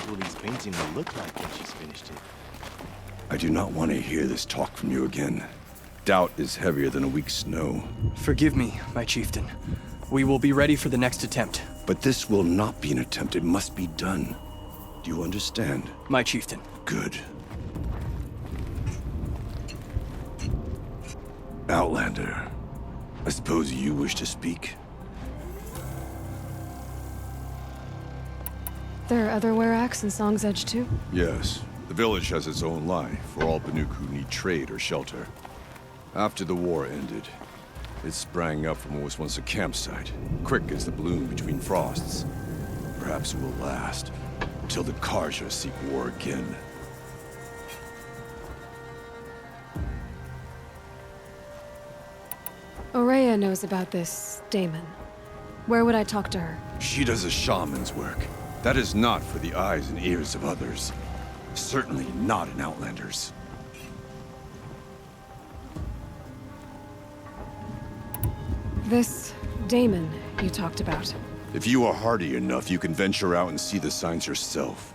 Wuli's painting will look like when she's finished it. I do not want to hear this talk from you again. Doubt is heavier than a week's snow. Forgive me, my chieftain. We will be ready for the next attempt. But this will not be an attempt. It must be done. Do you understand? My chieftain. Good. Outlander, I suppose you wish to speak? There are other Weraks in Song's Edge too? Yes. The village has its own life for all Banuk who need trade or shelter. After the war ended, it sprang up from what was once a campsite, quick as the bloom between frosts. Perhaps it will last, until the Karja seek war again. Aurea knows about this Damon. Where would I talk to her? She does a shaman's work. That is not for the eyes and ears of others. Certainly not an Outlander's. This Damon you talked about. If you are hardy enough, you can venture out and see the signs yourself.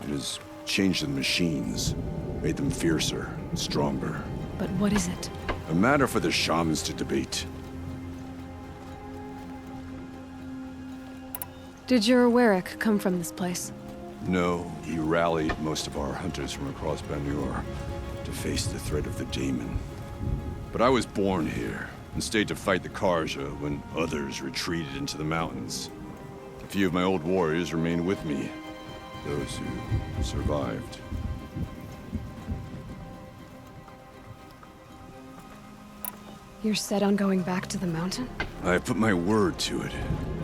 It has changed the machines, made them fiercer, stronger. But what is it? A matter for the shamans to debate. Did your Werak come from this place? No, we rallied most of our hunters from across Banur to face the threat of the Daemon. But I was born here, and stayed to fight the Karja when others retreated into the mountains. A few of my old warriors remained with me, those who survived. You're set on going back to the mountain? I have put my word to it.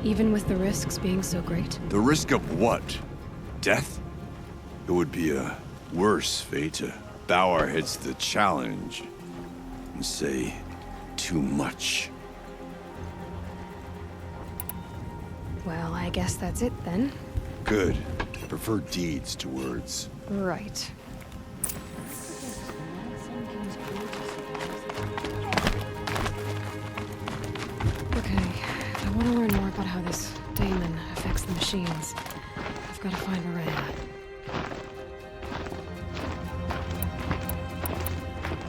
Even with the risks being so great? The risk of what? Death? It would be a worse fate to bow our heads to the challenge and say too much. Well, I guess that's it then. Good. I prefer deeds to words. Right. Okay, I want to learn more about how this Daemon affects the machines. I've got to find Aurea.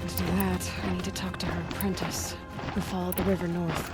To do that, I need to talk to her apprentice, who followed the river north.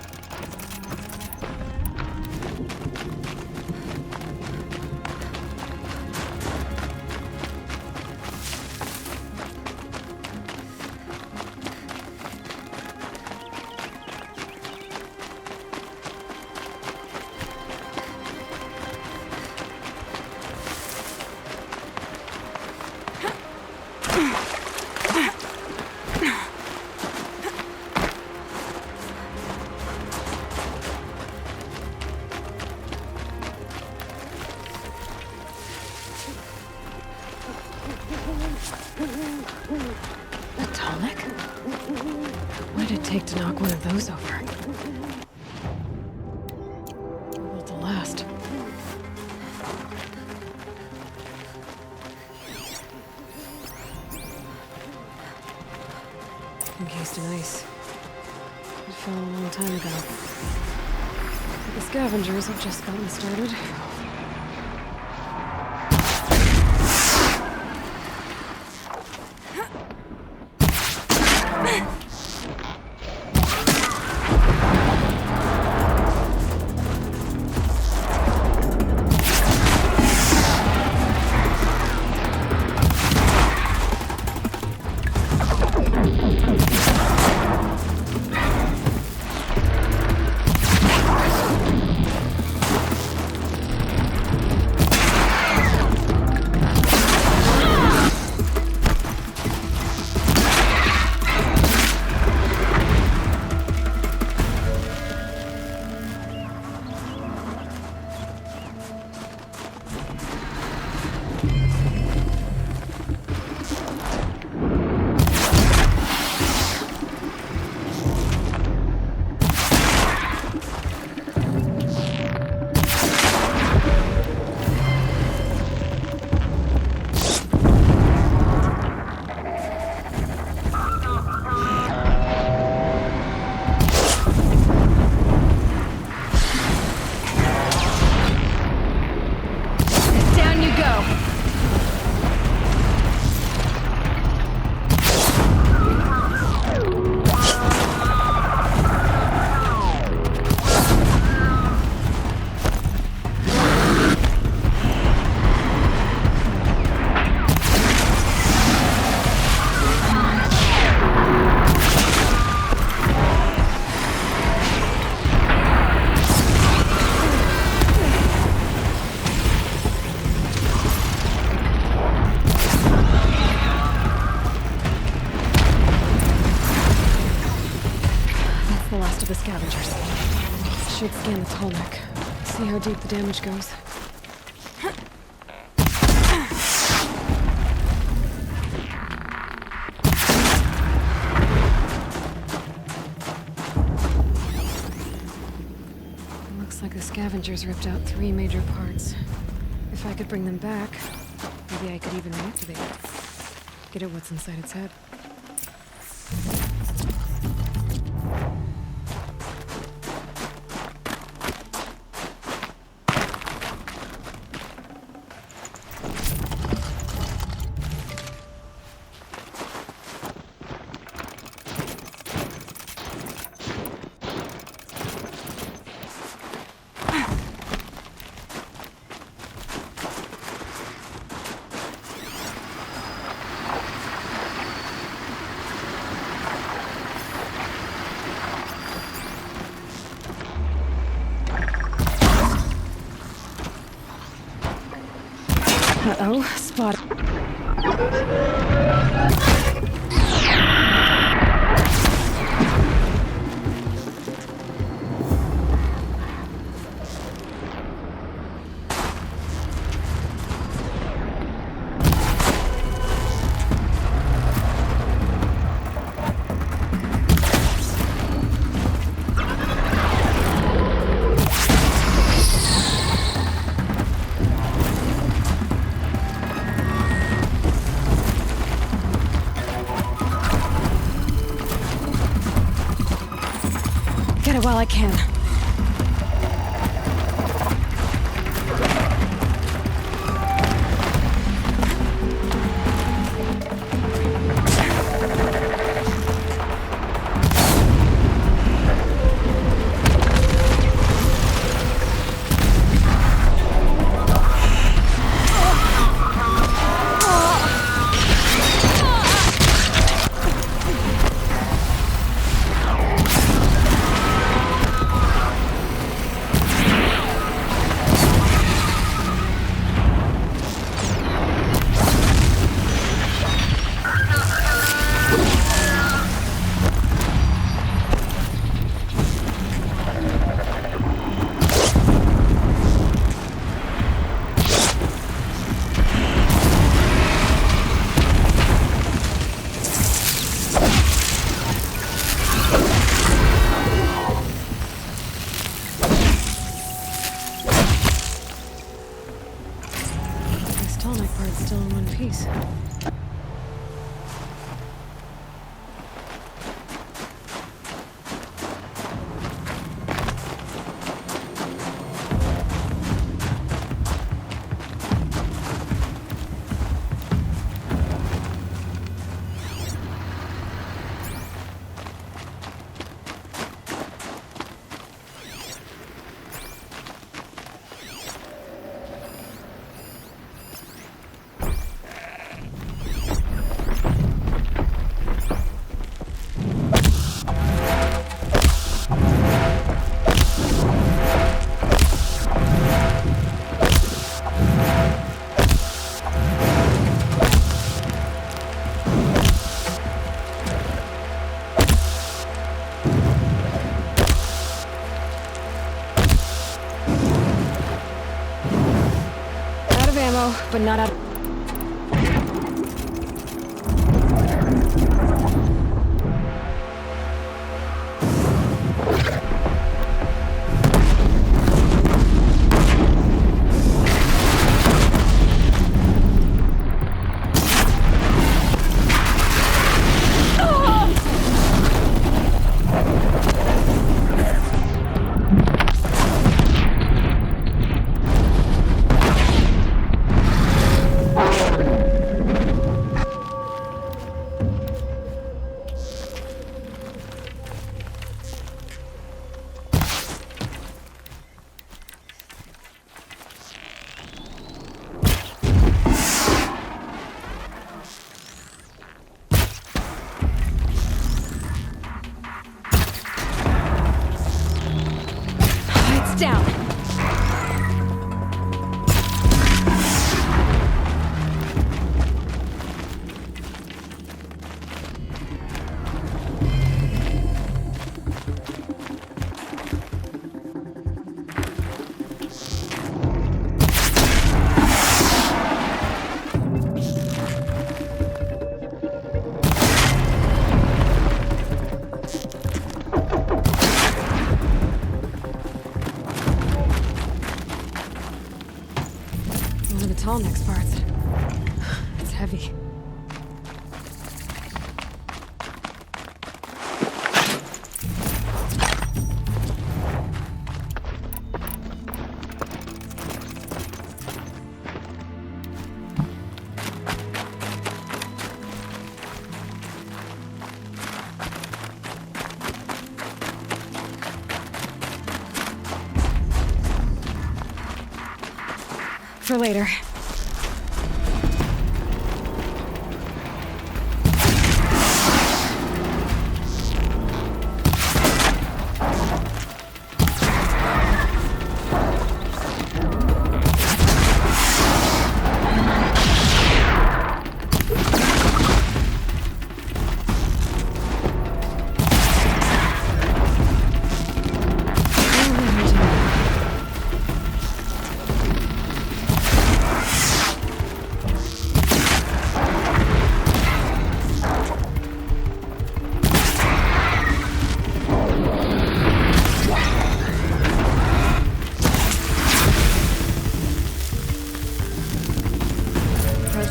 What did it take to knock one of those over? Built to last. Encased in ice. It fell a long time ago. But the scavengers have just gotten started. scan the tall neck. See how deep the damage goes. Looks like the scavengers ripped out 3 major parts. If I could bring them back, maybe I could even reactivate it. Get at what's inside its head. Uh-oh, spot. Get it while I can. Tonic part's still in one piece. Ammo, but not out. Down. of the tall next parts. It's heavy. For later.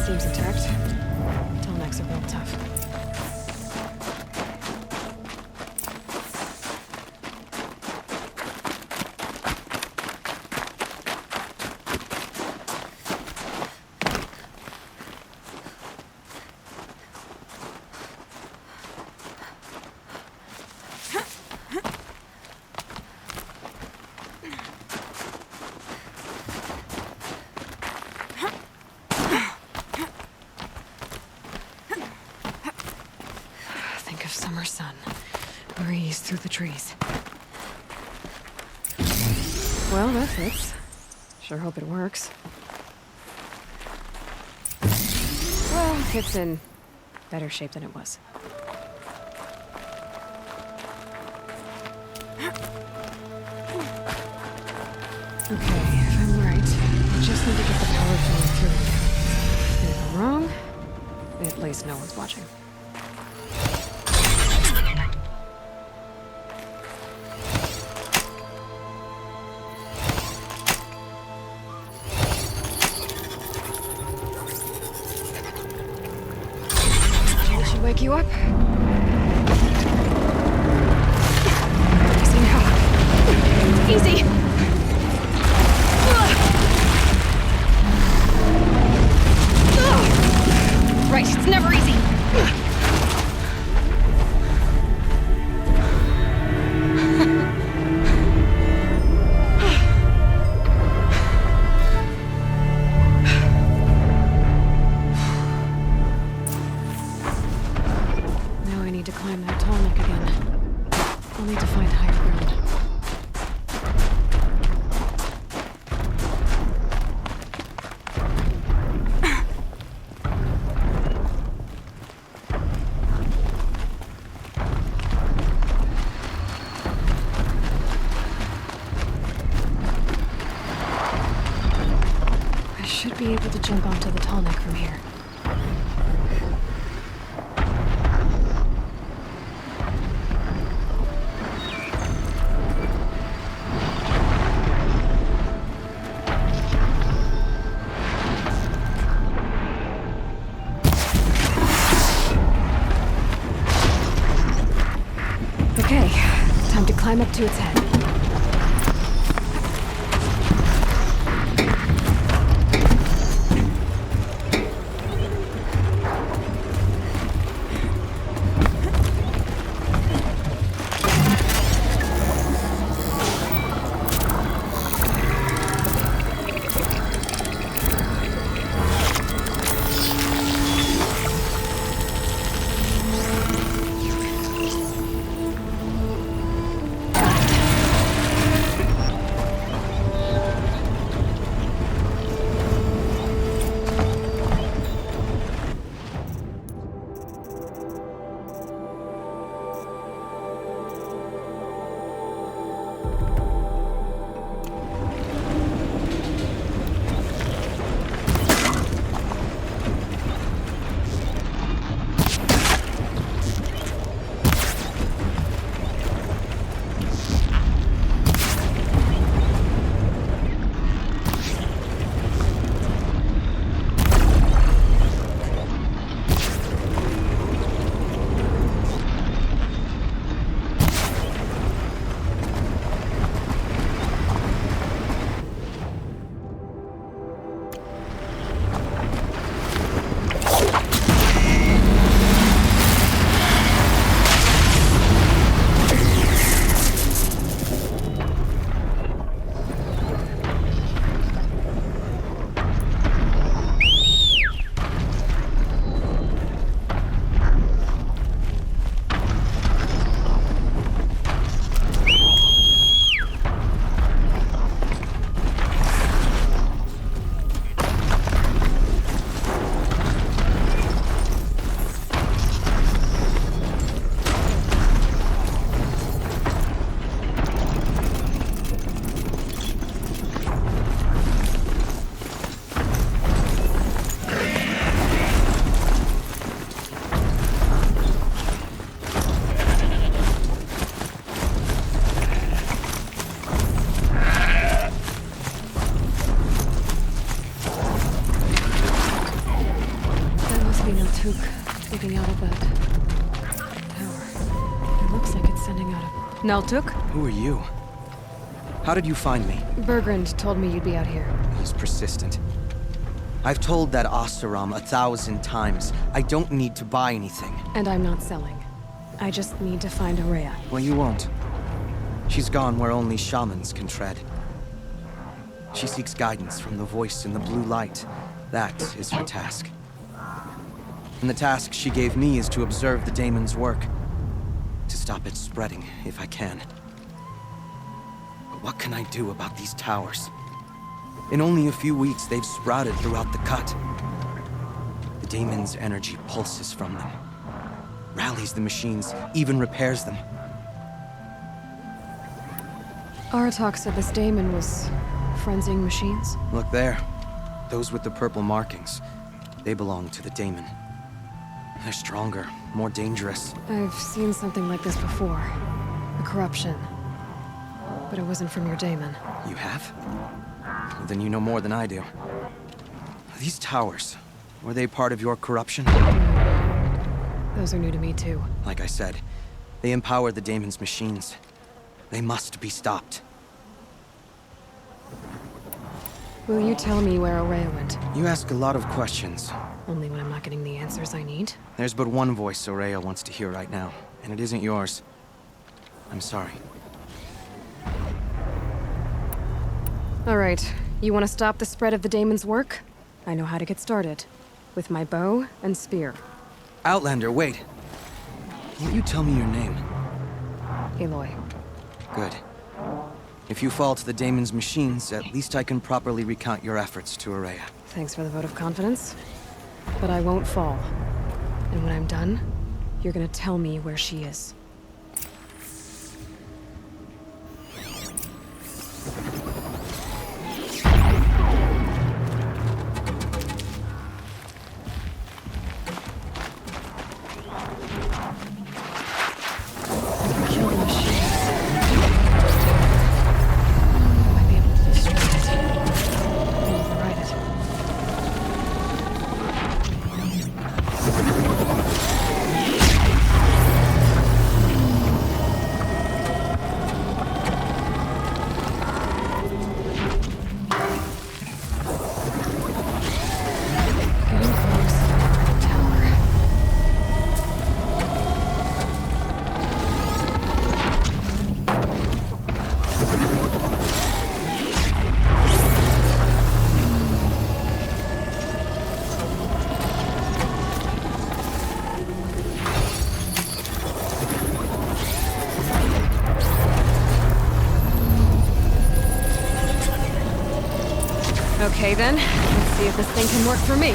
Seems intact. Tallnecks are real tough. Think of summer sun. Breeze through the trees. Well, that fits. Sure hope it works. Well, it's in better shape than it was. Okay, if I'm right, I just need to get the power flowing through. And if I'm wrong, at least no one's watching. That should wake you up. Easy now. Easy! Right, it's never easy. Now I need to climb that tall neck again. I'll need to find higher ground. I should be able to jump onto the tall neck from here. Okay, time to climb up to its head. Naltuk? Who are you? How did you find me? Bergrand told me you'd be out here. He's persistent. I've told that Oseram 1,000 times. I don't need to buy anything. And I'm not selling. I just need to find Aurea. Well, you won't. She's gone where only shamans can tread. She seeks guidance from the voice in the blue light. That is her task. And the task she gave me is to observe the daemon's work. To stop it spreading, if I can. But what can I do about these towers? In only a few weeks, they've sprouted throughout the cut. The daemon's energy pulses from them. Rallies the machines, even repairs them. Aratak said this daemon was frenzying machines. Look there. Those with the purple markings. They belong to the daemon. They're stronger, more dangerous. I've seen something like this before. A corruption. But it wasn't from your daemon. You have? Well, then you know more than I do. These towers, were they part of your corruption? Those are new to me too. Like I said, they empower the daemon's machines. They must be stopped. Will you tell me where Aurea went? You ask a lot of questions. Only when I'm not getting the answers I need. There's but one voice Aurea wants to hear right now, and it isn't yours. I'm sorry. All right, you want to stop the spread of the daemon's work? I know how to get started. With my bow and spear. Outlander, wait. Won't you tell me your name? Aloy. Good. If you fall to the daemon's machines, at least I can properly recount your efforts to Aurea. Thanks for the vote of confidence. But I won't fall. And when I'm done, you're gonna tell me where she is. Kill the machines. Might be able to destroy it. Maybe override it. Getting close. Tower. Okay then, let's see if this thing can work for me.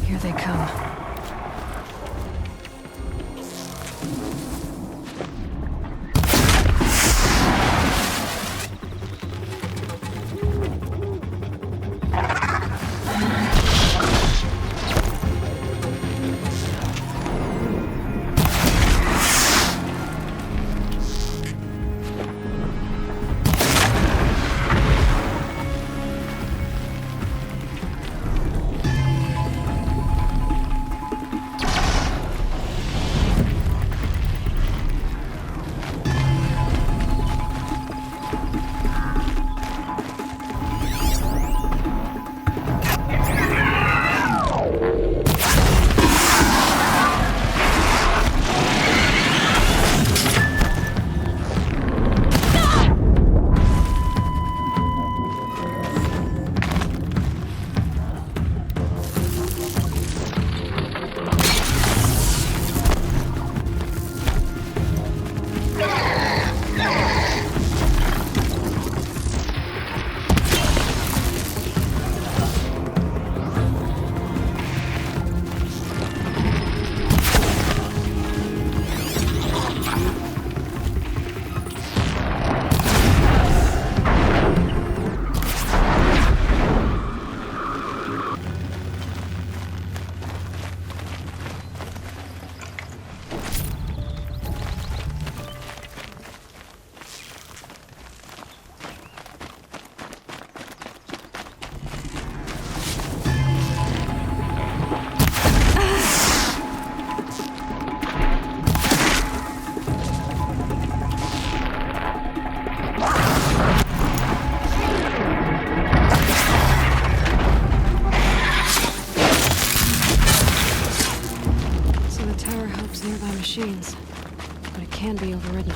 Here they come. machines, but it can be overridden.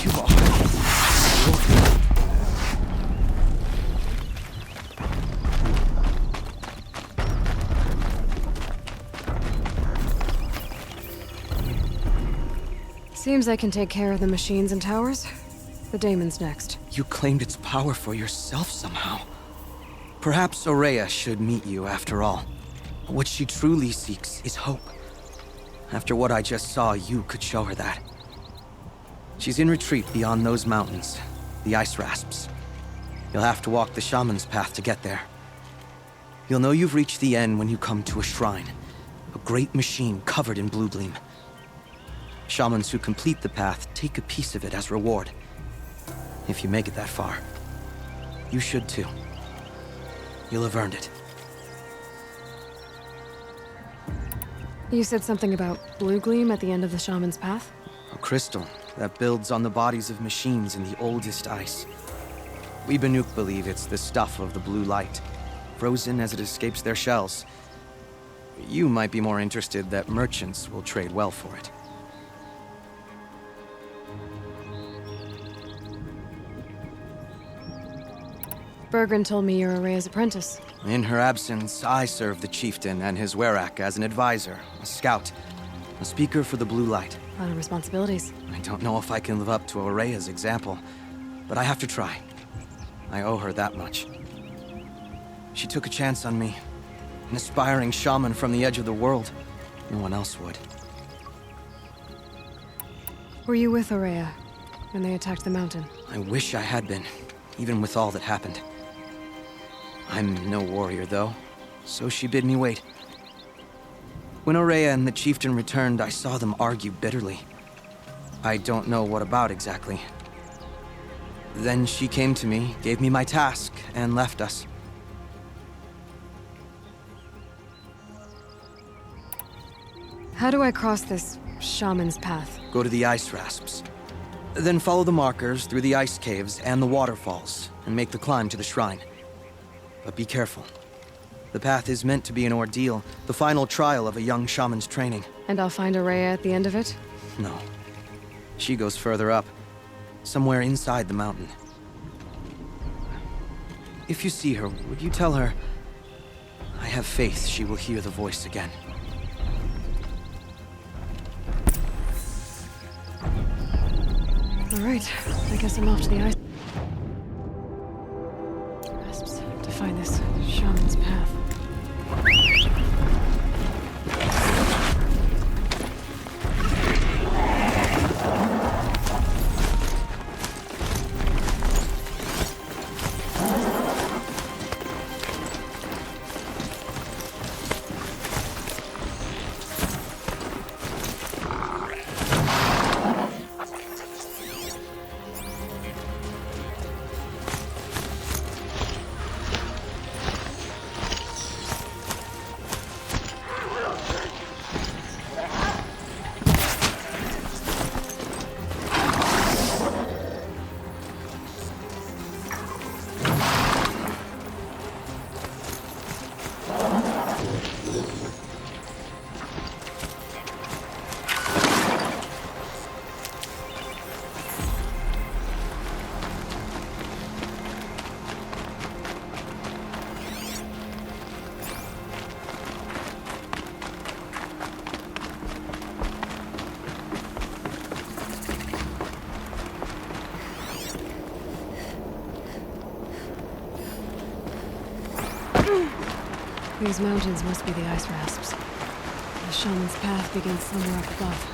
You are. Seems I can take care of the machines and towers. The daemon's next. You claimed its power for yourself somehow. Perhaps Aurea should meet you after all. What she truly seeks is hope. After what I just saw, you could show her that. She's in retreat beyond those mountains, the ice rasps. You'll have to walk the shaman's path to get there. You'll know you've reached the end when you come to a shrine, a great machine covered in blue gleam. Shamans who complete the path take a piece of it as reward. If you make it that far, you should too. You'll have earned it. You said something about blue gleam at the end of the shaman's path? A crystal that builds on the bodies of machines in the oldest ice. We Banuk believe it's the stuff of the blue light, frozen as it escapes their shells. You might be more interested that merchants will trade well for it. Bergren told me you're Aurea's apprentice. In her absence, I serve the chieftain and his werak as an advisor, a scout, a speaker for the blue light. A lot of responsibilities. I don't know if I can live up to Aurea's example, but I have to try. I owe her that much. She took a chance on me, an aspiring shaman from the edge of the world. No one else would. Were you with Aurea when they attacked the mountain? I wish I had been, even with all that happened. I'm no warrior, though, so she bid me wait. When Aurea and the chieftain returned, I saw them argue bitterly. I don't know what about exactly. Then she came to me, gave me my task, and left us. How do I cross this shaman's path? Go to the ice rasps. Then follow the markers through the ice caves and the waterfalls, and make the climb to the shrine. But be careful. The path is meant to be an ordeal, the final trial of a young shaman's training. And I'll find Aurea at the end of it? No. She goes further up, somewhere inside the mountain. If you see her, would you tell her, I have faith she will hear the voice again. All right, I guess I'm off to the ice rasps to find this shaman's path. These mountains must be the ice rasps. The shaman's path begins somewhere up above.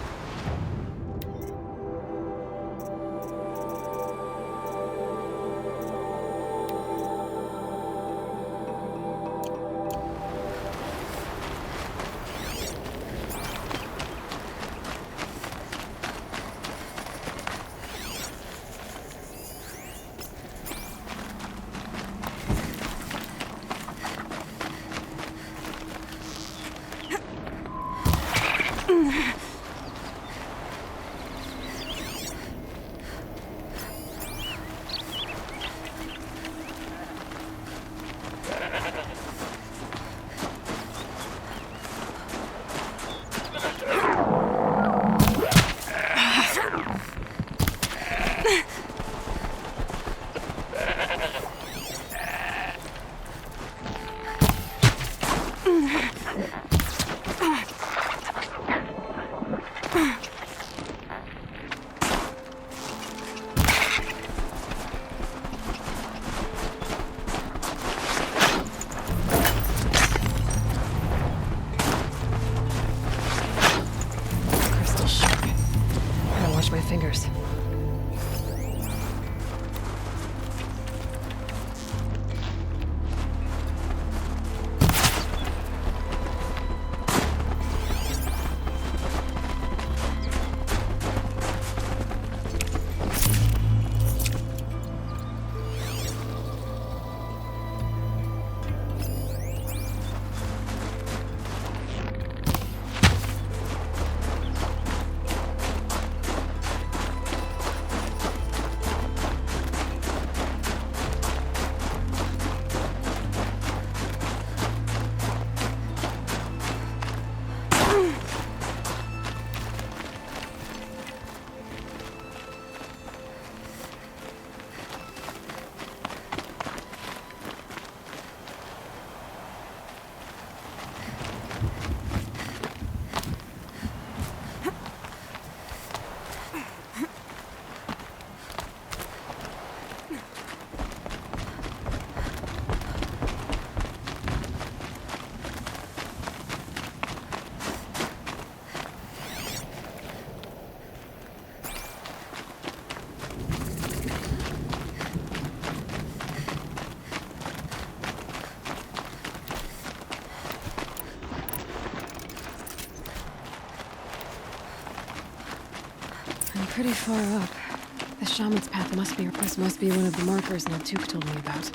pretty far up. The shaman's path must be, this must be one of the markers Naltuk told me about.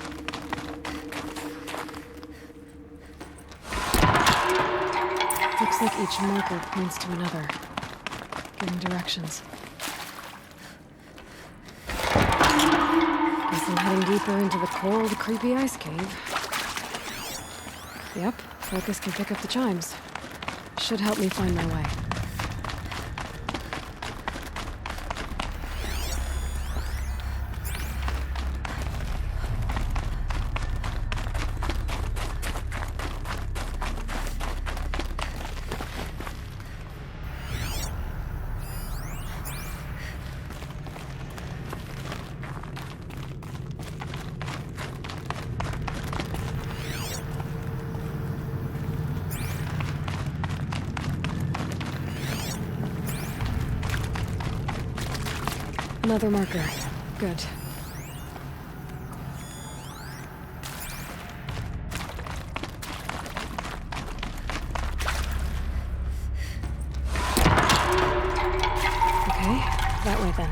Looks like each marker points to another, giving directions. Guess I'm heading deeper into the cold, creepy ice cave. Yep, focus can pick up the chimes. Should help me find my way. Another marker. Good. Okay, that way then.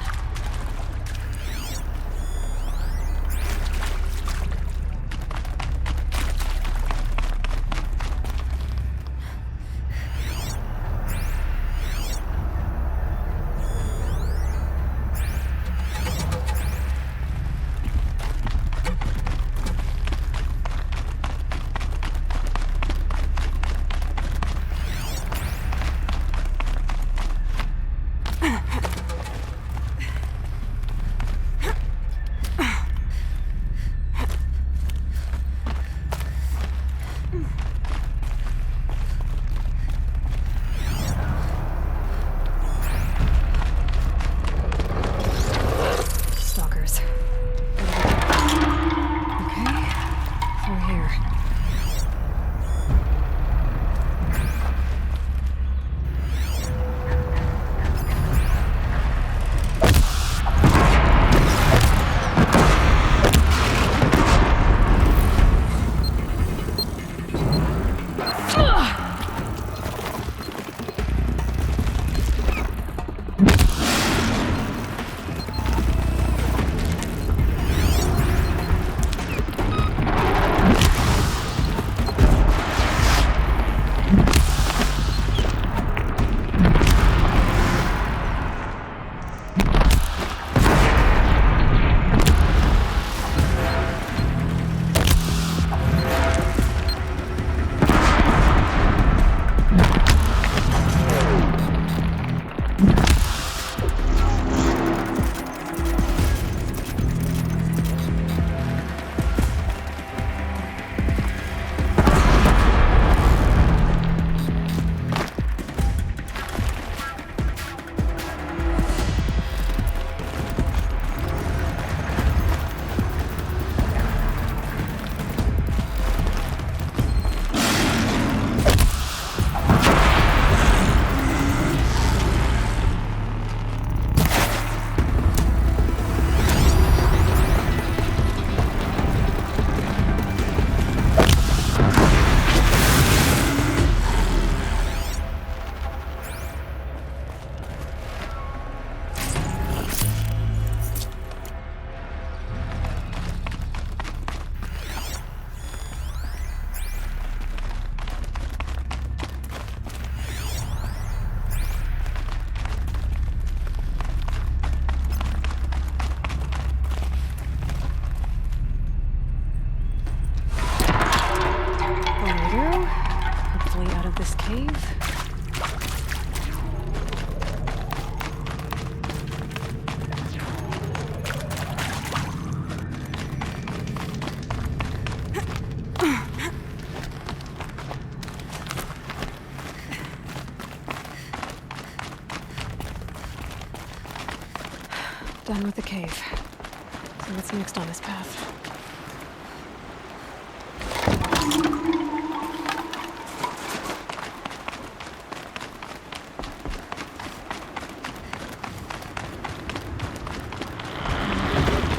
Done with the cave. So what's next on this path?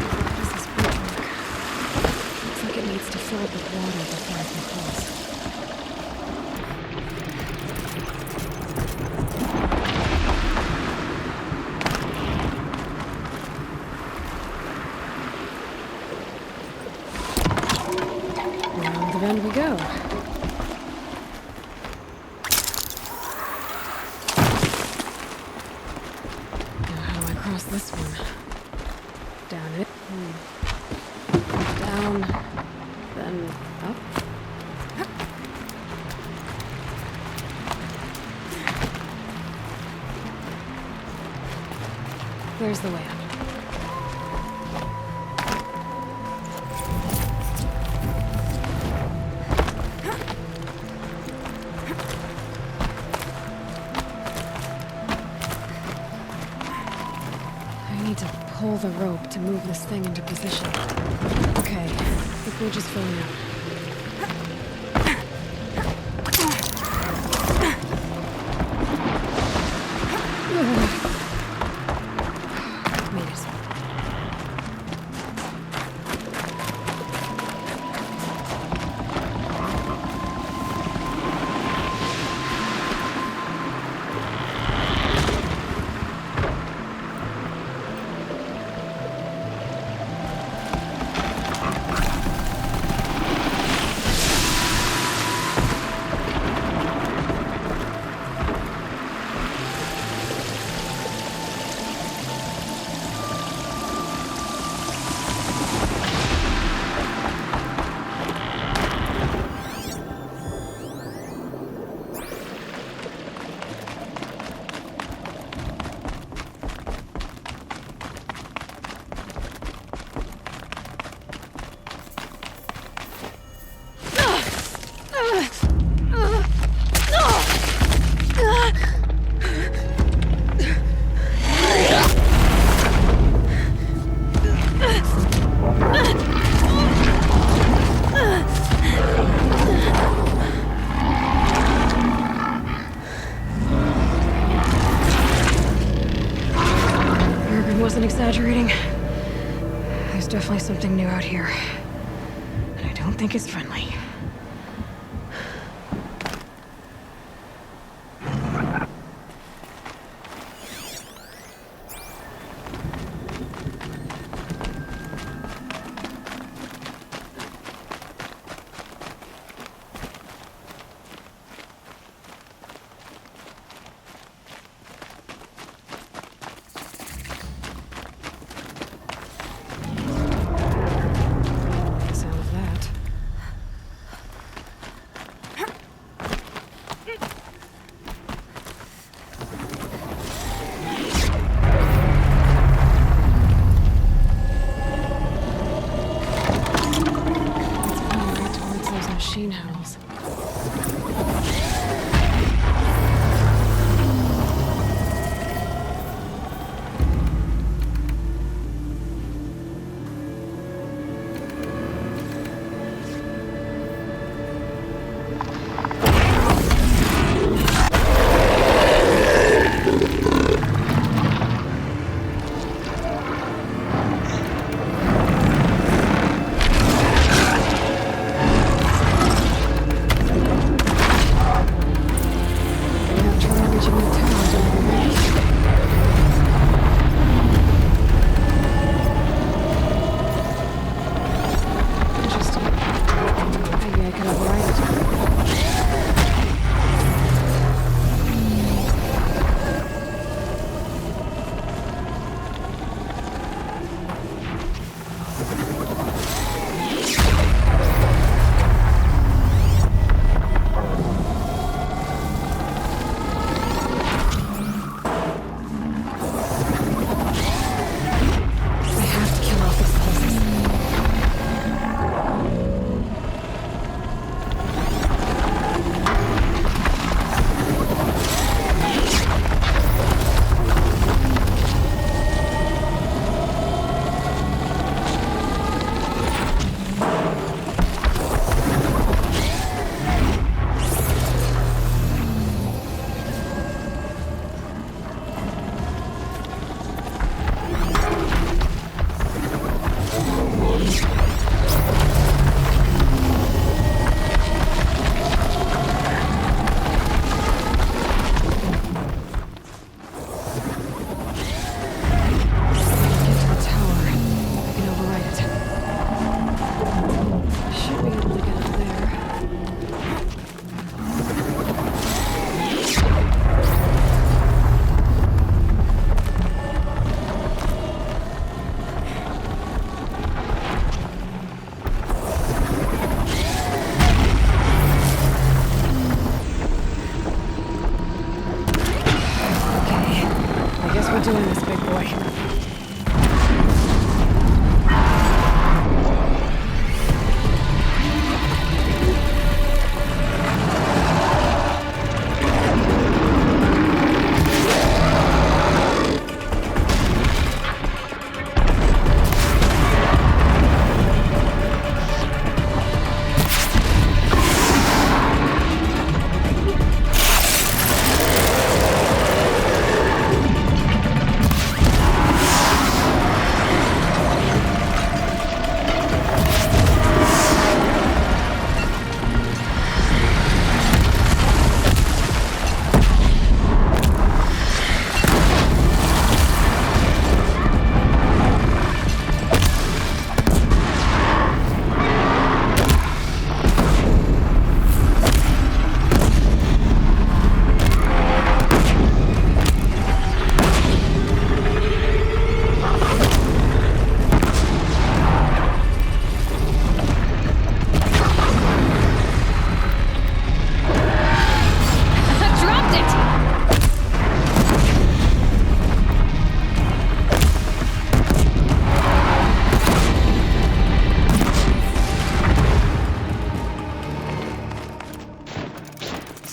What does this bridge look? Looks like it needs to fill up with water before I can cross. this one. Down it. Down. Then up. There's the way up. I need to pull the rope to move this thing into position. Okay, the bridge is filling up. Made it. Wasn't exaggerating. There's definitely something new out here. And I don't think it's friendly. The sound of that. It's coming right towards those machine howls.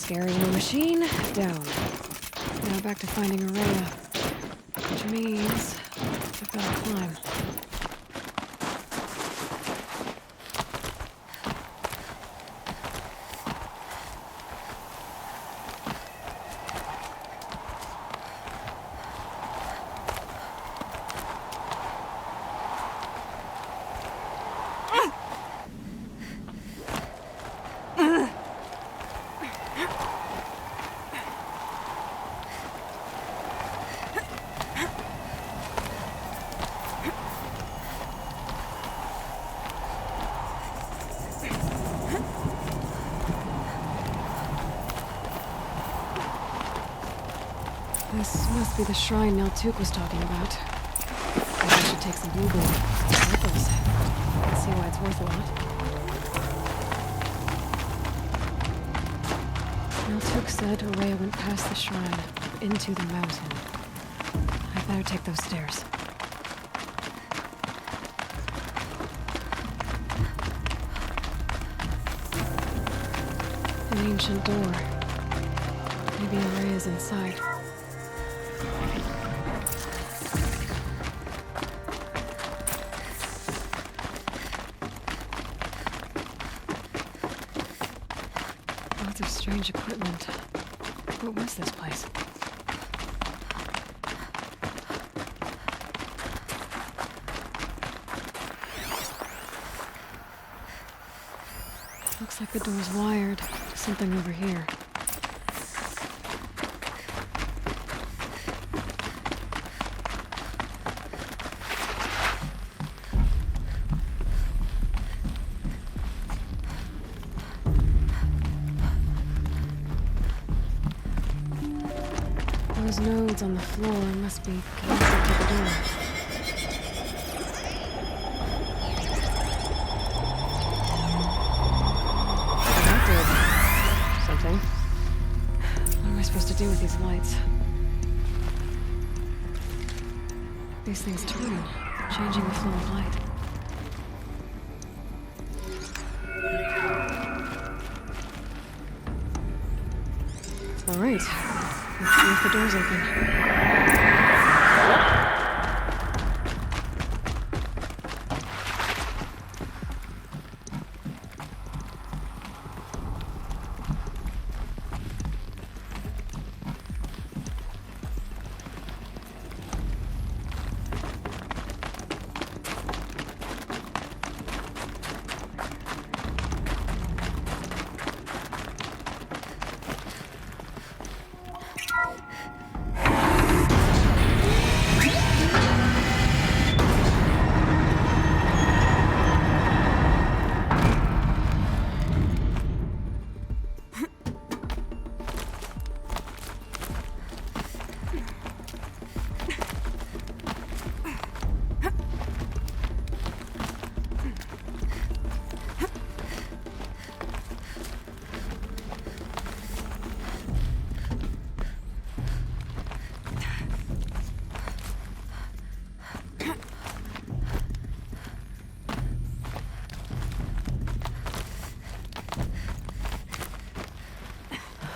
Scary little machine, down. Now back to finding Araya. Which means I've got to climb. This must be the shrine Naltuk was talking about. Maybe I should take some blue gold. Sparkles. Let's see why it's worth a lot. Naltuk said Araya went past the shrine, into the mountain. I better take those stairs. An ancient door. Maybe Araya's inside. Lots of strange equipment. What was this place? Looks like the door's wired to something over here. Those nodes on the floor must be connected to the door. That did something. What am I supposed to do with these lights? These things turn, changing the flow of light. All right. Let's see if the door's open.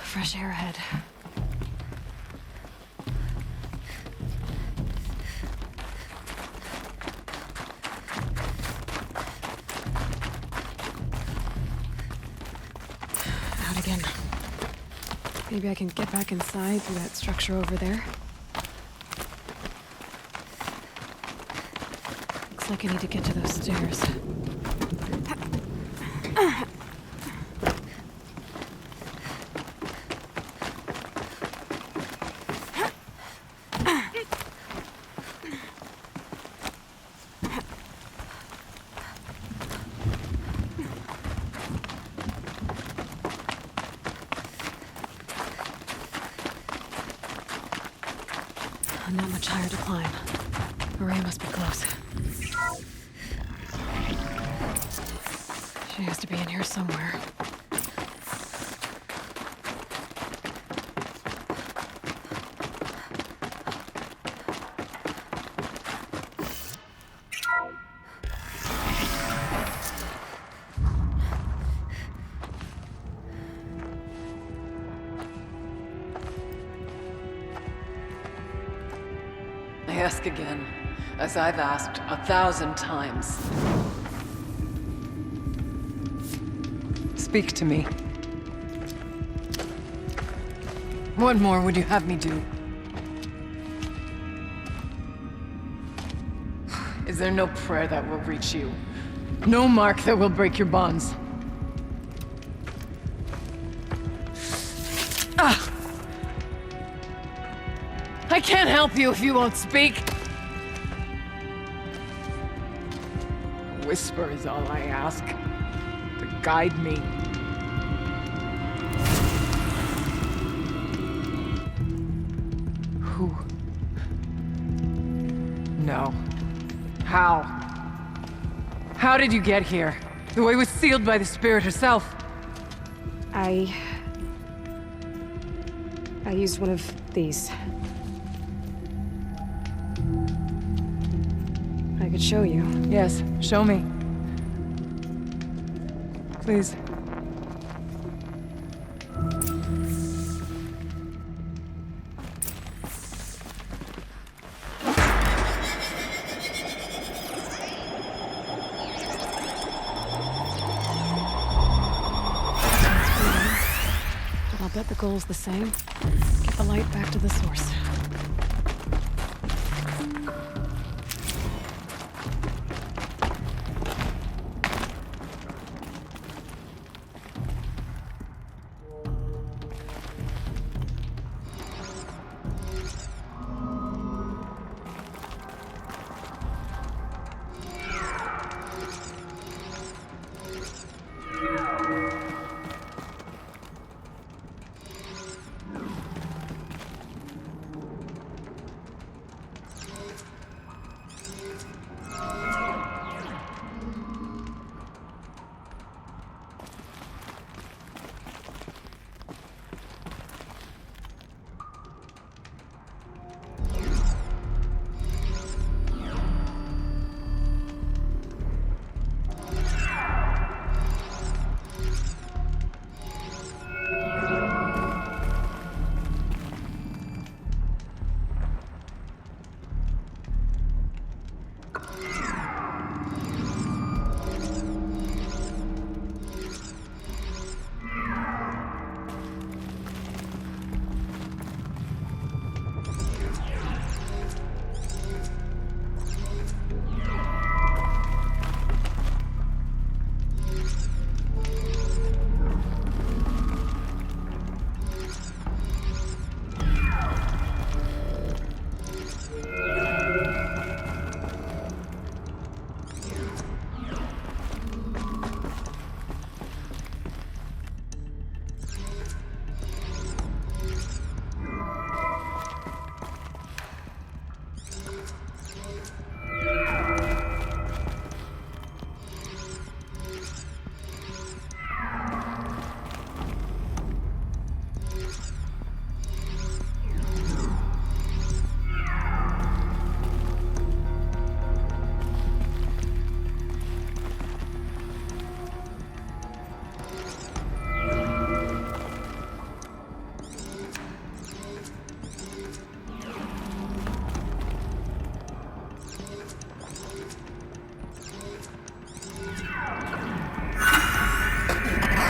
Fresh air ahead. Out again. Maybe I can get back inside through that structure over there. Looks like I need to get to those stairs. Not much higher to climb. Araya must be close. She has to be in here somewhere. ask again, as I've asked 1,000 times. Speak to me. What more would you have me do? Is there no prayer that will reach you? No mark that will break your bonds? Ah! I can't help you if you won't speak! A whisper is all I ask. To guide me. Who? No. How? How did you get here? The way was sealed by the Spirit herself. I used one of these. I could show you. Yes, show me. Please. I'll bet the goal's the same. Get the light back to the source.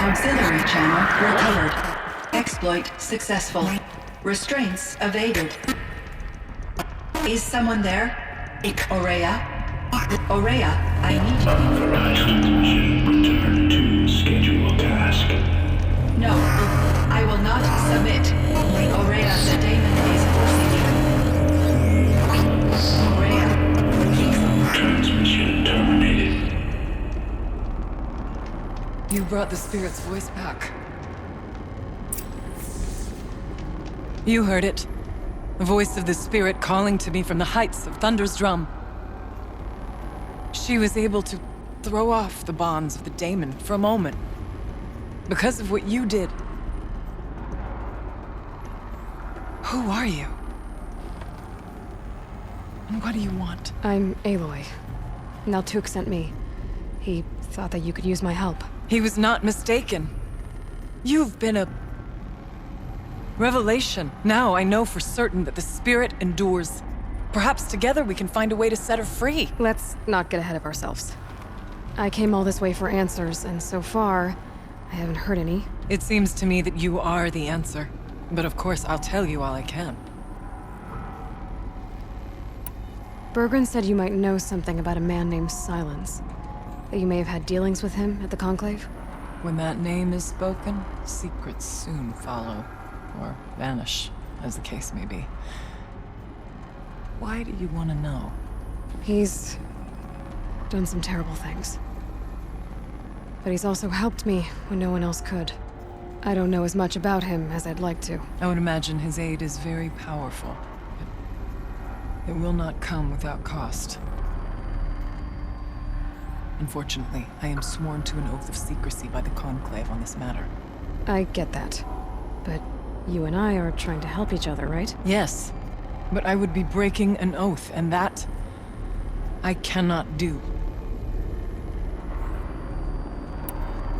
Auxiliary channel recovered. Exploit successful. Restraints evaded. Is someone there? Aurea? Aurea, I need you. Authorized transmission. Return to scheduled task. No, I will not submit. Aurea, the daemon is forcing you. Aurea. Transmission terminated. You brought the Spirit's voice back. You heard it. The voice of the Spirit calling to me from the heights of Thunder's drum. She was able to throw off the bonds of the daemon for a moment. Because of what you did. Who are you? And what do you want? I'm Aloy. Naltuk sent me. He thought that you could use my help. He was not mistaken. You've been a revelation. Now I know for certain that the Spirit endures. Perhaps together we can find a way to set her free. Let's not get ahead of ourselves. I came all this way for answers, and so far, I haven't heard any. It seems to me that you are the answer. But of course, I'll tell you all I can. Bergren said you might know something about a man named Silence. That you may have had dealings with him at the Conclave? When that name is spoken, secrets soon follow. Or vanish, as the case may be. Why do you want to know? He's done some terrible things. But he's also helped me when no one else could. I don't know as much about him as I'd like to. I would imagine his aid is very powerful. It will not come without cost. Unfortunately, I am sworn to an oath of secrecy by the Conclave on this matter. I get that. But you and I are trying to help each other, right? Yes, but I would be breaking an oath, and that I cannot do.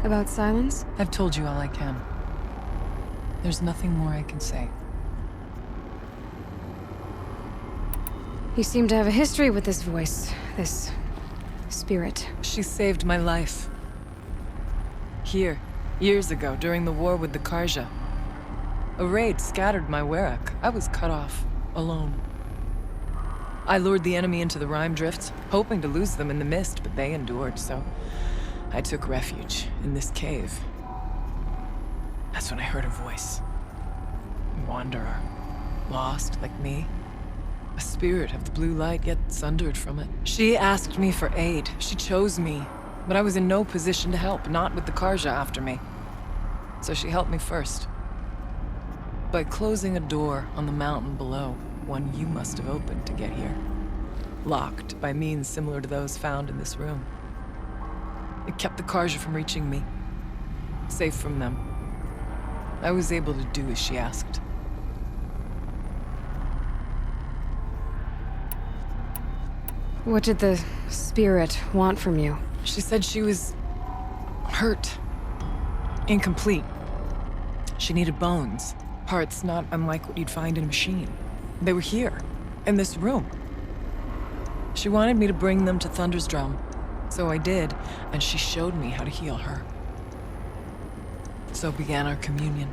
About Silence? I've told you all I can. There's nothing more I can say. You seem to have a history with this voice, this spirit. She saved my life. Here, years ago, during the war with the Karja. A raid scattered my Werak. I was cut off, alone. I lured the enemy into the Rime Drifts, hoping to lose them in the mist, but they endured, so I took refuge in this cave. That's when I heard a voice. A wanderer. Lost, like me. A spirit of the blue light, yet sundered from it. She asked me for aid. She chose me. But I was in no position to help, not with the Karja after me. So she helped me first. By closing a door on the mountain below, one you must have opened to get here. Locked by means similar to those found in this room. It kept the Karja from reaching me. Safe from them. I was able to do as she asked. What did the spirit want from you? She said she was hurt. Incomplete. She needed bones. Parts not unlike what you'd find in a machine. They were here, in this room. She wanted me to bring them to Thunder's Drum. So I did, and she showed me how to heal her. So began our communion.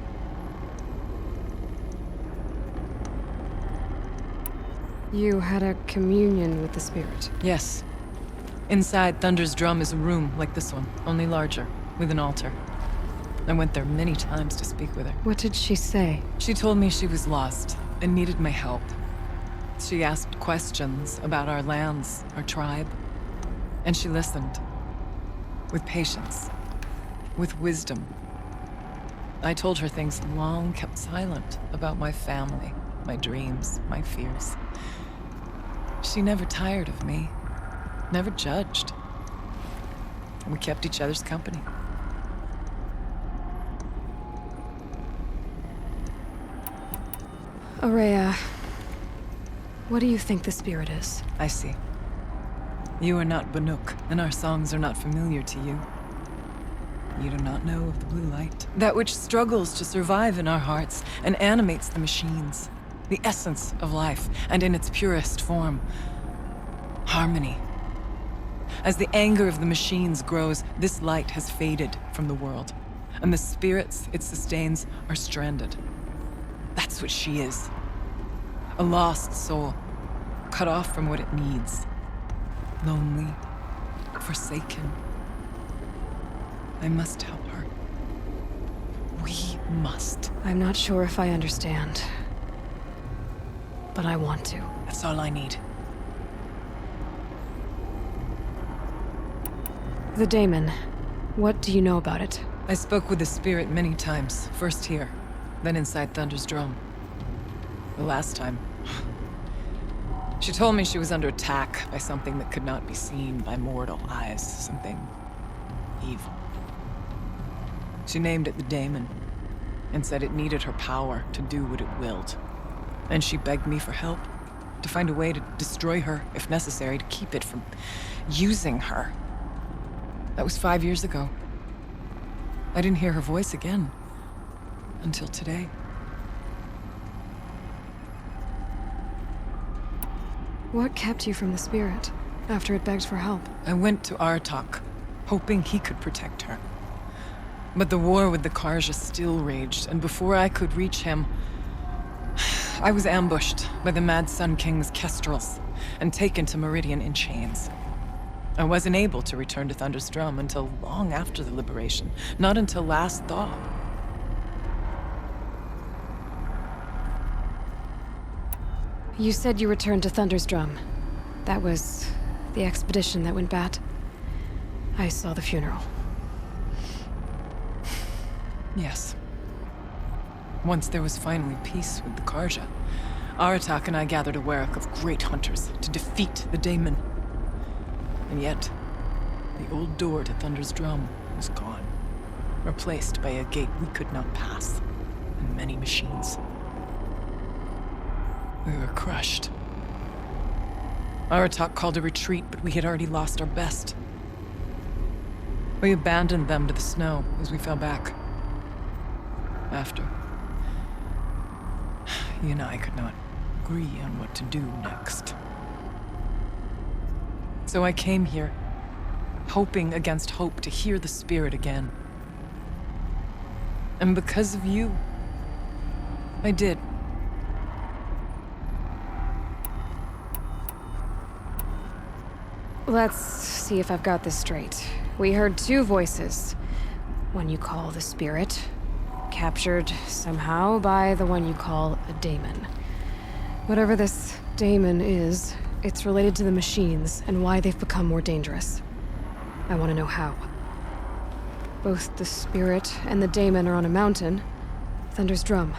You had a communion with the spirit. Yes. Inside Thunder's Drum is a room like this one, only larger, with an altar. I went there many times to speak with her. What did she say? She told me she was lost and needed my help. She asked questions about our lands, our tribe, and she listened. With patience. With wisdom. I told her things long kept silent about my family, my dreams, my fears. She never tired of me. Never judged. We kept each other's company. Aurea, what do you think the spirit is? I see. You are not Banuk, and our songs are not familiar to you. You do not know of the blue light. That which struggles to survive in our hearts and animates the machines. The essence of life, and in its purest form. Harmony. As the anger of the machines grows, this light has faded from the world. And the spirits it sustains are stranded. That's what she is. A lost soul. Cut off from what it needs. Lonely. Forsaken. I must help her. We must. I'm not sure if I understand. But I want to. That's all I need. The daemon. What do you know about it? I spoke with the spirit many times. First here, then inside Thunder's Drum. The last time... She told me she was under attack by something that could not be seen by mortal eyes. Something... evil. She named it the daemon, and said it needed her power to do what it willed. And she begged me for help, to find a way to destroy her, if necessary, to keep it from using her. That was 5 years ago. I didn't hear her voice again, until today. What kept you from the spirit after it begged for help? I went to Artok, hoping he could protect her. But the war with the Karja still raged, and before I could reach him, I was ambushed by the Mad Sun King's kestrels and taken to Meridian in chains. I wasn't able to return to Thunder's Drum until long after the liberation, not until last thaw. You said you returned to Thunder's Drum. That was the expedition that went bad. I saw the funeral. Yes. Once there was finally peace with the Karja, Aratak and I gathered a werak of great hunters to defeat the Daemon. And yet, the old door to Thunder's Drum was gone, replaced by a gate we could not pass, and many machines. We were crushed. Aratak called a retreat, but we had already lost our best. We abandoned them to the snow as we fell back. After, he and I could not agree on what to do next. So I came here, hoping against hope to hear the spirit again. And because of you, I did. Let's see if I've got this straight. We heard two voices. One you call the spirit, captured somehow by the one you call a daemon. Whatever this daemon is, it's related to the machines and why they've become more dangerous. I want to know how. Both the spirit and the daemon are on a mountain, Thunder's Drum.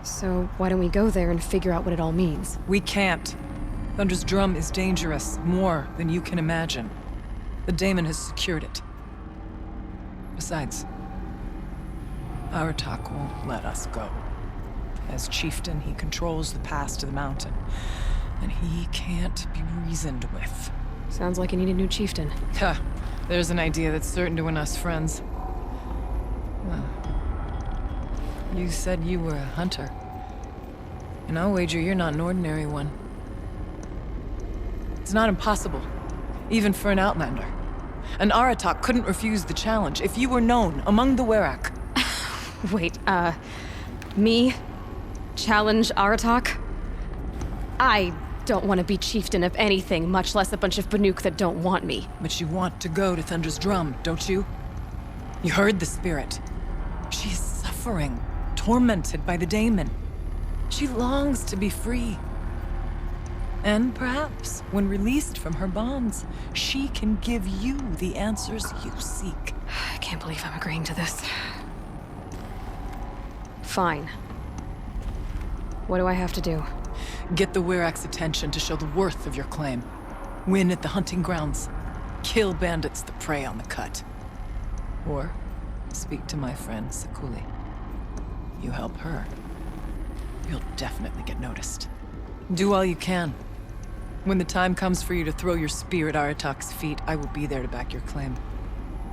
So why don't we go there and figure out what it all means? We can't. Thunder's Drum is dangerous, more than you can imagine. The daemon has secured it. Besides, Aratak won't let us go. As chieftain, he controls the pass to the mountain, and he can't be reasoned with. Sounds like you need a new chieftain. Ha! There's an idea that's certain to win us friends. Well, you said you were a hunter. And I'll wager you're not an ordinary one. It's not impossible, even for an outlander. And Aratak couldn't refuse the challenge if you were known among the werak. Wait, me? Challenge Aratak? I don't want to be chieftain of anything, much less a bunch of Banuk that don't want me. But you want to go to Thunder's Drum, don't you? You heard the spirit. She is suffering, tormented by the daemon. She longs to be free. And perhaps, when released from her bonds, she can give you the answers you seek. I can't believe I'm agreeing to this. Fine. What do I have to do? Get the werak's attention to show the worth of your claim. Win at the hunting grounds. Kill bandits that prey on the cut. Or speak to my friend Sakuli. You help her, you'll definitely get noticed. Do all you can. When the time comes for you to throw your spear at Aratak's feet, I will be there to back your claim.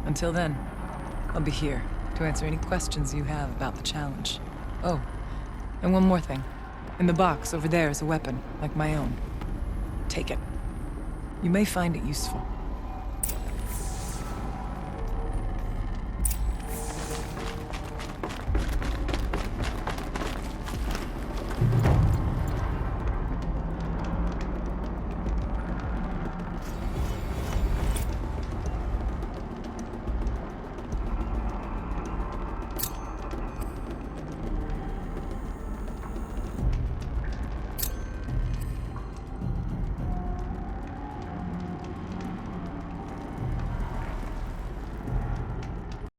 Until then, I'll be here to answer any questions you have about the challenge. Oh, and one more thing. In the box over there is a weapon, like my own. Take it. You may find it useful.